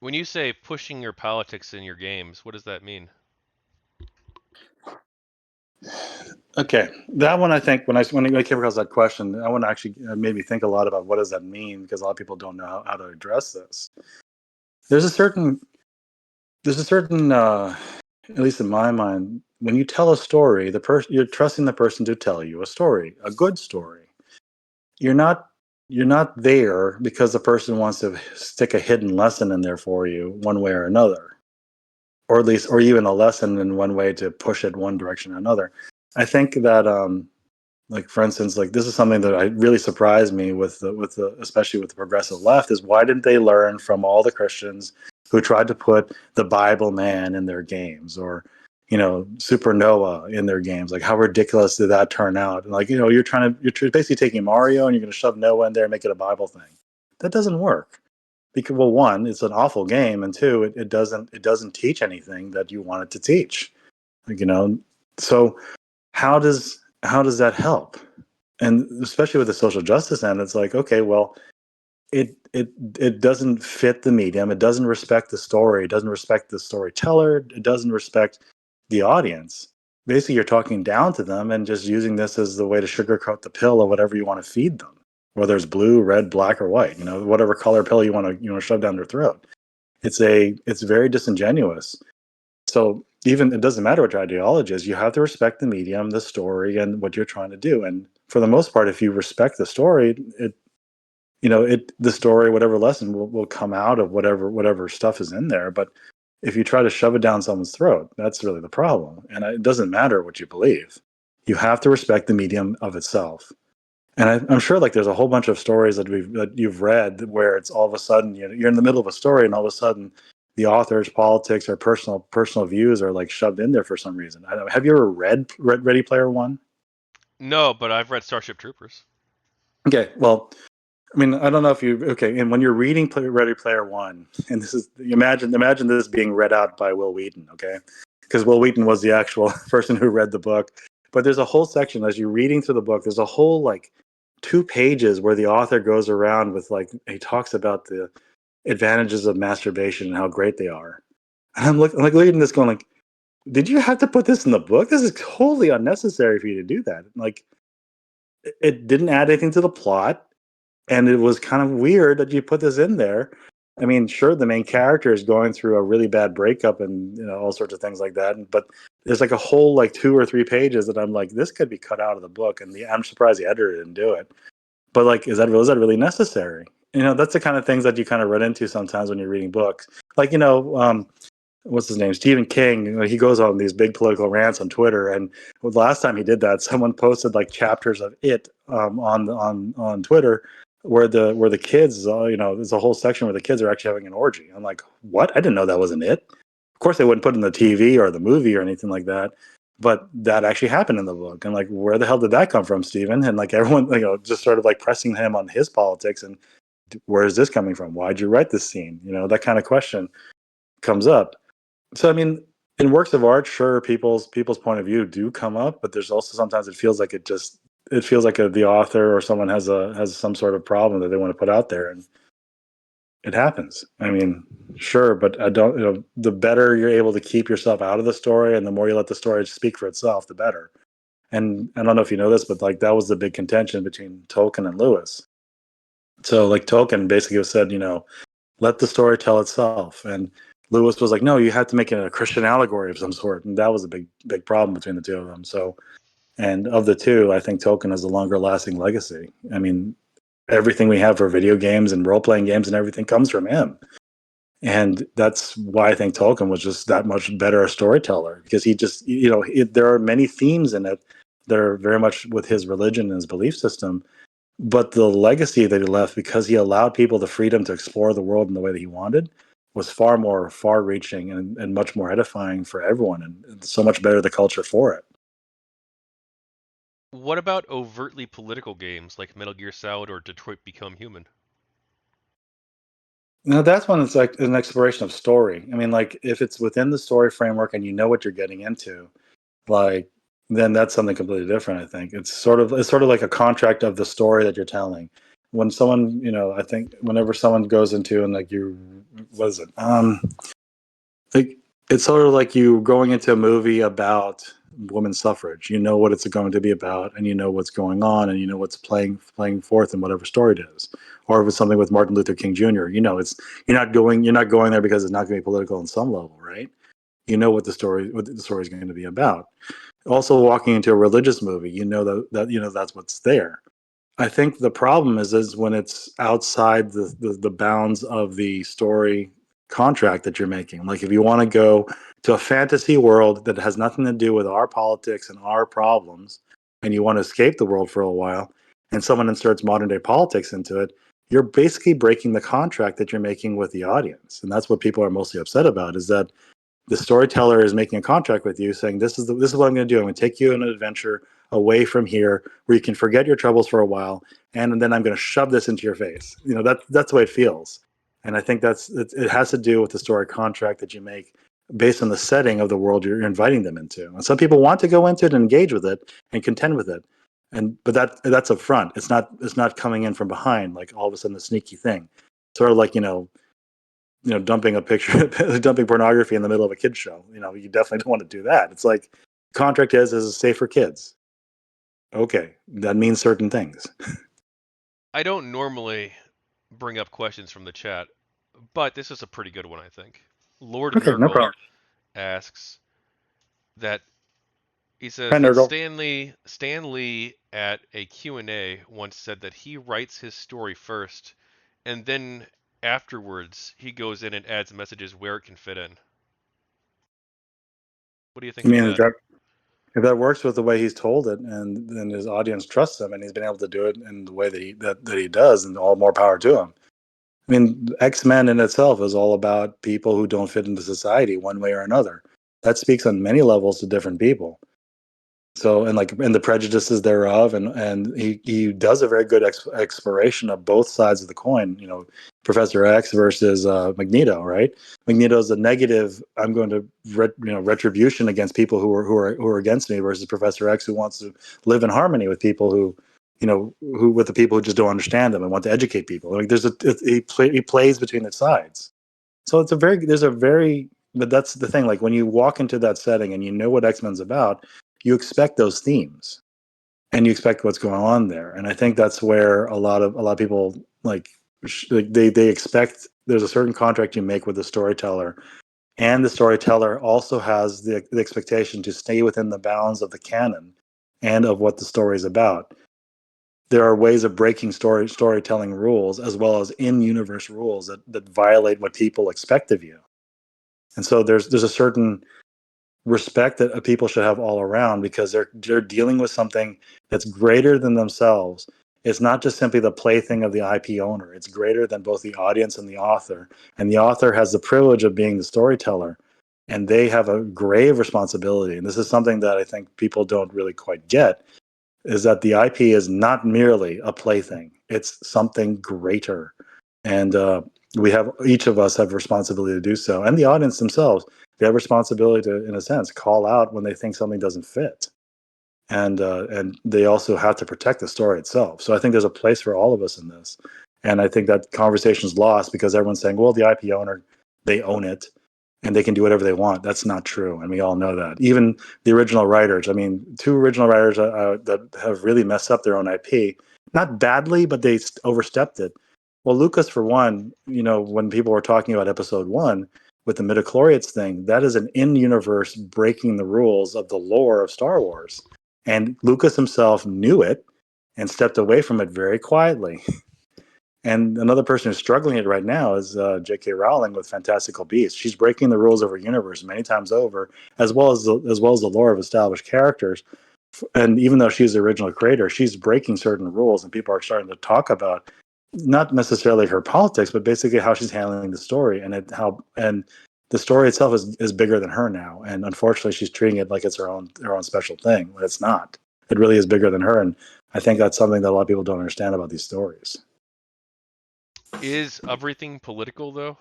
When you say pushing your politics in your games, what does that mean? Okay, that one I think when I came across that question, that one actually made me think a lot about what does that mean, because a lot of people don't know how to address this. There's a certain at least in my mind, when you tell a story, the person you're trusting the person to tell you a story, a good story. You're not you're not there because the person wants to stick a hidden lesson in there for you one way or another, or at least, or even a lesson in one way to push it one direction or another. I think that like for instance, like this is something that I really surprised me with the especially with the progressive left, is why didn't they learn from all the Christians who tried to put the Bible man in their games, or Super Noah in their games? Like, how ridiculous did that turn out? And like, you're basically taking Mario and you're going to shove Noah in there and make it a Bible thing. That doesn't work, because, well, one, it's an awful game, and two, it doesn't teach anything that you want it to teach. Like, so how does that help? And especially with the social justice end, it's like, okay, well, it doesn't fit the medium, it doesn't respect the story, it doesn't respect the storyteller, it doesn't respect the audience. Basically, you're talking down to them and just using this as the way to sugarcoat the pill of whatever you want to feed them, whether it's blue, red, black, or white, whatever color pill you want to shove down their throat. It's very disingenuous. So even it doesn't matter what your ideology is, you have to respect the medium, the story, and what you're trying to do. And for the most part, if you respect the story, the story, whatever lesson will come out of whatever stuff is in there. But if you try to shove it down someone's throat, that's really the problem. And it doesn't matter what you believe. You have to respect the medium of itself. And I'm sure, like, there's a whole bunch of stories that you've read where it's all of a sudden, you're in the middle of a story, and all of a sudden the author's politics or personal views are like shoved in there for some reason. I don't know, have you ever read Ready Player One? No, but I've read Starship Troopers. Okay, well, I mean, I don't know if you okay. And when you're reading Ready Player One, and this is, imagine this being read out by Will Wheaton, okay? Because Will Wheaton was the actual person who read the book. But there's a whole section as you're reading through the book. There's a whole, like, 2 pages where the author goes around with, like, he talks about the advantages of masturbation and how great they are. And I'm like reading this, going like, did you have to put this in the book? This is totally unnecessary for you to do that. Like, it didn't add anything to the plot, and it was kind of weird that you put this in there. I mean, sure, the main character is going through a really bad breakup and all sorts of things like that, but there's like a whole, like, 2 or 3 pages that I'm like, this could be cut out of the book, and I'm surprised the editor didn't do it. But like, is that really necessary? That's the kind of things that you kind of run into sometimes when you're reading books. Like, what's his name, Stephen King. He goes on these big political rants on Twitter, and the last time he did that, someone posted like chapters of it on Twitter, where the kids, there's a whole section where the kids are actually having an orgy. I'm like, what? I didn't know that wasn't it. Of course, they wouldn't put it in the TV or the movie or anything like that, but that actually happened in the book. And like, where the hell did that come from, Stephen? And like, everyone, just sort of like pressing him on his politics, and where is this coming from? Why'd you write this scene? That kind of question comes up. So I mean, in works of art, sure, people's point of view do come up, but there's also sometimes it feels like the author or someone has some sort of problem that they want to put out there, and it happens. I mean, sure, but I don't. The better you're able to keep yourself out of the story, and the more you let the story speak for itself, the better. And I don't know if you know this, but like, that was the big contention between Tolkien and Lewis. So like, Tolkien basically said, let the story tell itself. And Lewis was like, no, you have to make it a Christian allegory of some sort. And that was a big problem between the two of them. So, and of the two, I think Tolkien has a longer lasting legacy. I mean, everything we have for video games and role playing games and everything comes from him. And that's why I think Tolkien was just that much better a storyteller, because he just, there are many themes in it that are very much with his religion and his belief system, but the legacy that he left, because he allowed people the freedom to explore the world in the way that he wanted, was far more far reaching and much more edifying for everyone, and so much better the culture for it. What about overtly political games like Metal Gear Solid or Detroit Become Human? Now that's when it's like an exploration of story. I mean, like, if it's within the story framework and you know what you're getting into, like, then that's something completely different. I think it's sort of like a contract of the story that you're telling. when someone, I think whenever someone goes into and like what is it? Like it's sort of like you going into a movie about women's suffrage. You know what it's going to be about, and you know what's going on, and you know what's playing forth in whatever story it is. Or if it's something with Martin Luther King Jr., it's you're not going there because it's not going to be political on some level, right? You know what the story is going to be about. Also, walking into a religious movie, you know that's what's there. I think the problem is when it's outside the bounds of the story contract that you're making. Like if you want to go to a fantasy world that has nothing to do with our politics and our problems, and you want to escape the world for a while, and someone inserts modern day politics into it, you're basically breaking the contract that you're making with the audience. And that's what people are mostly upset about, is that the storyteller is making a contract with you saying this is what I'm going to do. I'm going to take you on an adventure away from here where you can forget your troubles for a while, and then I'm going to shove this into your face. That's the way it feels. And I think it has to do with the story contract that you make based on the setting of the world you're inviting them into. And some people want to go into it and engage with it and contend with it, but that's up front. It's not coming in from behind like all of a sudden a sneaky thing. Sort of like dumping a picture, dumping pornography in the middle of a kids show. You definitely don't want to do that. It's like contract is safe for kids. Okay, that means certain things. I don't normally bring up questions from the chat, but this is a pretty good one, I think. Lord Okay, no Nurgle problem. asks that he Hi, says that Nurgle. Stan Lee at a Q&A once said that he writes his story first and then afterwards he goes in and adds messages where it can fit in. What do you I think of mean, that? if that works with the way he's told it, and then his audience trusts him, and he's been able to do it in the way that he does, and all more power to him. I mean, X-Men in itself is all about people who don't fit into society one way or another. That speaks on many levels to different people. So and the prejudices thereof, and he does a very good exploration of both sides of the coin. Professor X versus Magneto, right? Magneto is a negative. I'm going to retribution against people who are against me, versus Professor X, who wants to live in harmony with people who with the people who just don't understand them and want to educate people. Like he plays between the sides. So but that's the thing. Like when you walk into that setting and you know what X-Men's about, you expect those themes and you expect what's going on there. And I think that's where a lot of people they expect there's a certain contract you make with the storyteller, and the storyteller also has the expectation to stay within the bounds of the canon and of what the story is about. There are ways of breaking storytelling rules as well as in-universe rules that violate what people expect of you. And so there's a certain respect that people should have all around, because they're dealing with something that's greater than themselves. It's not just simply the plaything of the IP owner. It's greater than both the audience and the author. And the author has the privilege of being the storyteller, and they have a grave responsibility. And this is something that I think people don't really quite get, is that the IP is not merely a plaything. It's something greater. And each of us have responsibility to do so. And the audience themselves, they have responsibility to, in a sense, call out when they think something doesn't fit. And they also have to protect the story itself. So I think there's a place for all of us in this. And I think that conversation is lost because everyone's saying, well, the IP owner, they own it and they can do whatever they want. That's not true. And we all know that. Even the original writers, I mean, two original writers that have really messed up their own IP, not badly, but they overstepped it. Well, Lucas, for one, when people were talking about episode one with the midichlorians thing, that is an in-universe breaking the rules of the lore of Star Wars. And Lucas himself knew it and stepped away from it very quietly. And another person who's struggling it right now is J.K. Rowling with Fantastical Beasts. She's breaking the rules of her universe many times over, as well as the lore of established characters. And even though she's the original creator, she's breaking certain rules, and people are starting to talk about not necessarily her politics, but basically how she's handling the story, and the story itself is bigger than her now. And unfortunately, she's treating it like it's her own special thing. But it's not. It really is bigger than her, and I think that's something that a lot of people don't understand about these stories. Is everything political though?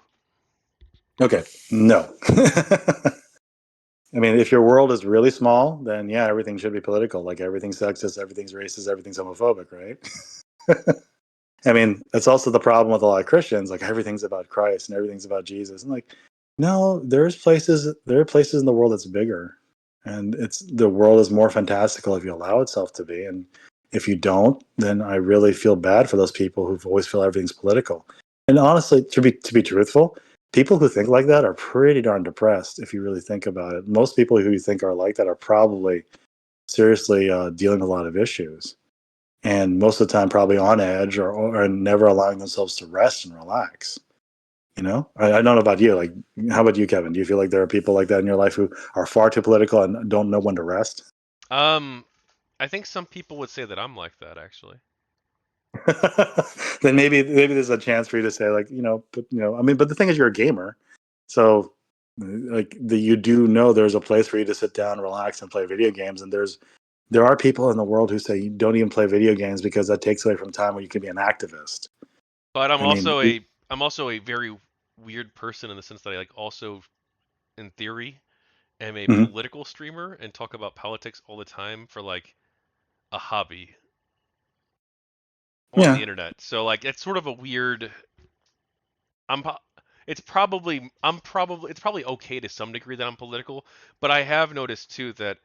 Okay, no. I mean, if your world is really small, then yeah, everything should be political. Like everything's sexist, everything's racist, everything's homophobic, right? I mean, that's also the problem with a lot of Christians. Like everything's about Christ and everything's about Jesus. And like, no, there are places in the world that's bigger, and it's the world is more fantastical if you allow itself to be. And if you don't, then I really feel bad for those people who always feel everything's political. And honestly, to be truthful, people who think like that are pretty darn depressed. If you really think about it, most people who you think are like that are probably seriously dealing with a lot of issues, and most of the time probably on edge, or never allowing themselves to rest and relax. I don't know about you. Like, how about you, Kevin? Do you feel like there are people like that in your life who are far too political and don't know when to rest? Um, I think some people would say that I'm like that actually. Then maybe there's a chance for you to say, like, I mean, but the thing is, you're a gamer, so like you do know there's a place for you to sit down, relax, and play video games. And there are people in the world who say you don't even play video games because that takes away from time where you can be an activist. But I mean, I'm also a very weird person in the sense that I like also in theory am a mhm. political streamer and talk about politics all the time for like a hobby on the Yeah, internet. So like it's sort of a weird. I'm. It's probably okay to some degree that I'm political, but I have noticed too that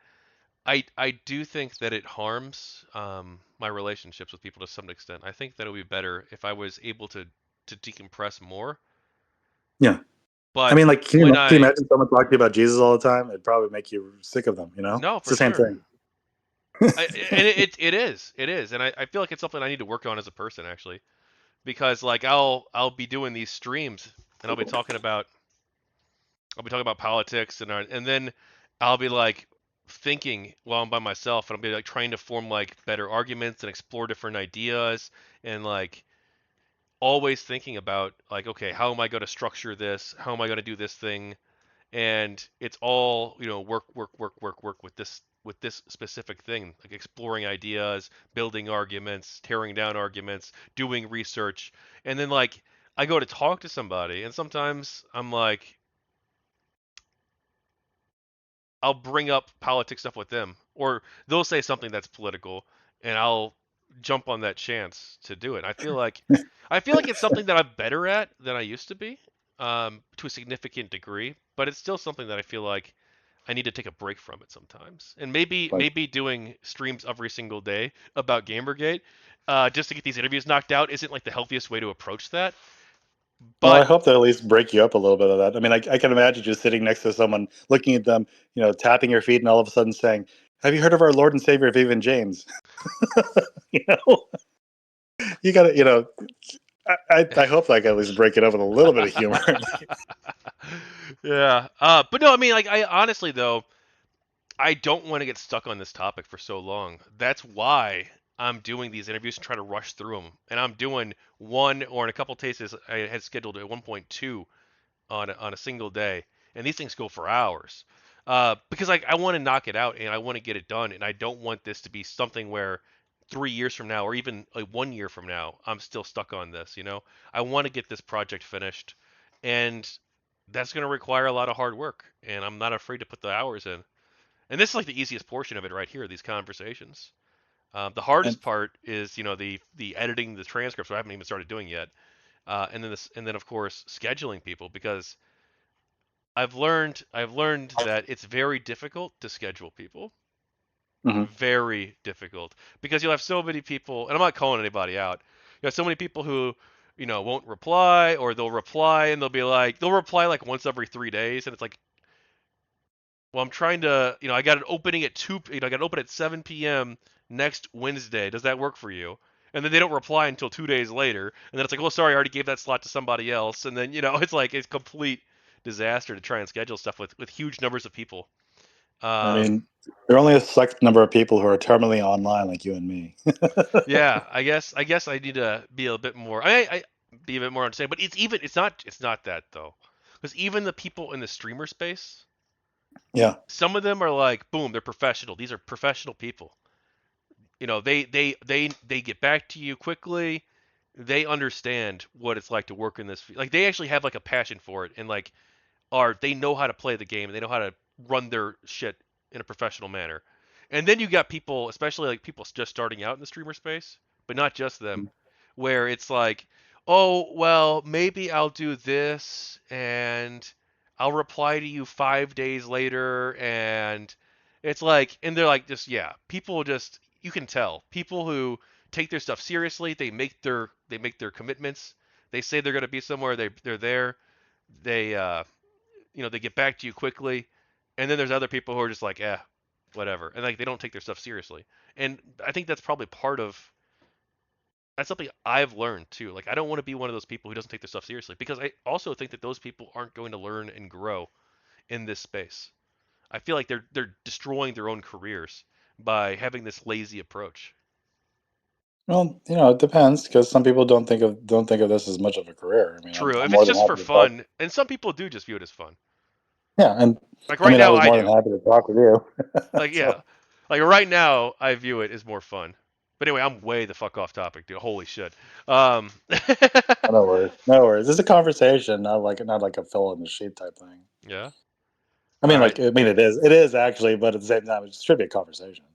I do think that it harms my relationships with people to some extent. I think that it would be better if I was able to decompress more. yeah. I But mean, like, when can you I imagine someone talking to you about Jesus all the time? It'd probably make you sick of them. no, It's for the same sure. thing. And it is, and I feel like it's something I need to work on as a person actually, because like I'll be doing these streams and I'll be talking about politics and then I'll be like thinking while I'm by myself and I'll be like trying to form like better arguments and explore different ideas and like always thinking about like okay, how am I going to structure this? How am I going to do this thing? And it's all work with this specific thing, like exploring ideas, building arguments, tearing down arguments, doing research, and then like I go to talk to somebody and sometimes I'm like I'll bring up politics stuff with them, or they'll say something that's political, and I'll jump on that chance to do it. I feel like it's something that I'm better at than I used to be, to a significant degree, but it's still something that I feel like I need to take a break from it sometimes. And maybe Like, maybe doing streams every single day about GamerGate, just to get these interviews knocked out, isn't like the healthiest way to approach that. well, I But hope they at least break you up a little bit of that. I mean, I can imagine just sitting next to someone, looking at them, tapping your feet, and all of a sudden saying, "Have you heard of our Lord and Savior, Vivian James?" you know, you got to, I hope I can at least break it up with a little bit of humor. yeah, but no, I mean, like, I honestly though, I don't want to get stuck on this topic for so long. That's why I'm doing these interviews and trying to rush through them. And I'm doing one, or in a couple cases, I had scheduled at 1.2 on a single day, and these things go for hours. Because like I want to knock it out and I want to get it done, and I don't want this to be something where 3 years from now or even like 1 year from now I'm still stuck on this. I want to get this project finished, and that's going to require a lot of hard work, and I'm not afraid to put the hours in. And this is like the easiest portion of it right here, these conversations. The And hardest part is, the editing the transcripts, which I haven't even started doing yet, and then of course scheduling people because I've learned that it's very difficult to schedule people. mhm. Very difficult because you'll have so many people, and I'm not calling anybody out. You have so many people who, won't reply, or they'll reply and they'll reply like once every 3 days, and it's like, well, I'm trying to, I got an opening at I got an open at 7 p.m. next Wednesday. Does that work for you? And then they don't reply until 2 days later, and then it's like, well, sorry, I already gave that slot to somebody else, and then it's like it's complete disaster to try and schedule stuff with huge numbers of people. I Um, mean, there are only a select number of people who are terminally online, like you and me. yeah, I guess I need to be a bit more. I be a bit more understanding, but it's not that though, because even the people in the streamer space, Yeah. some of them are like, boom, they're professional. These are professional people. They get back to you quickly. They understand what it's like to work in this like they actually have like a passion for it, and like they know how to play the game and they know how to run their shit in a professional manner. And then you got people, especially like people just starting out in the streamer space, but not just them, where it's like, oh, well, maybe I'll do this and I'll reply to you 5 days later. And it's like, and they're like, just, yeah, people just, you can tell people who take their stuff seriously, they make their commitments. They say they're going to be somewhere, they're there. They, they get back to you quickly. And then there's other people who are just like, whatever. And like, they don't take their stuff seriously. And I think that's probably part of that's something I've learned too. Like I don't want to be one of those people who doesn't take their stuff seriously because I also think that those people aren't going to learn and grow in this space. I feel like they're destroying their own careers by having this lazy approach. Well, it depends because some people don't think of this as much of a career. I mean, I'm, True, I'm if it's more than just for happy to talk. fun, and some people do just view it as fun. Yeah, and Like I right mean, I now was I more than do. happy to talk with you. Like So yeah. Like right now I view it as more fun. But anyway, I'm way the fuck off topic, dude. Holy shit. no worries, no worries. It's a conversation, not like a fill in the sheet type thing. Yeah. I All mean, right. it is actually, but at the same time, it should be a conversation.